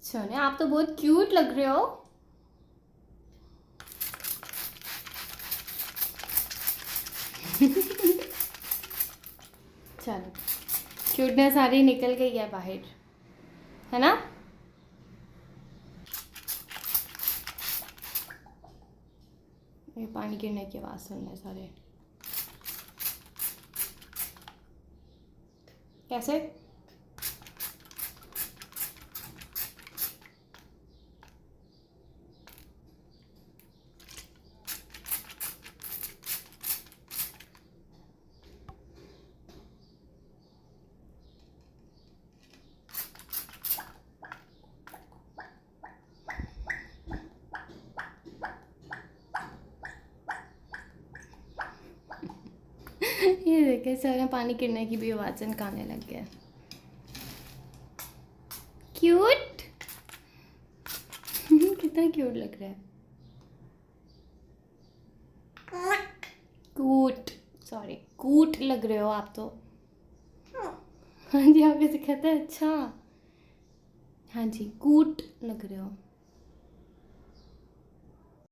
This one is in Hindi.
सोने आप तो बहुत क्यूट लग रहे हो। चलो क्यूटनेस सारी निकल गई है बाहर, है ना। ये पानी गिरने की आवाज़ सुन रहे सारे। कैसे? ये देखे सर पानी गिरने की भी आवाज़ निकालने लग गया। क्यूट कितना क्यूट लग रहा है। कूट, सॉरी कूट लग रहे हो आप तो। हाँ जी आप कैसे कहते हैं? अच्छा हाँ जी कूट लग रहे हो।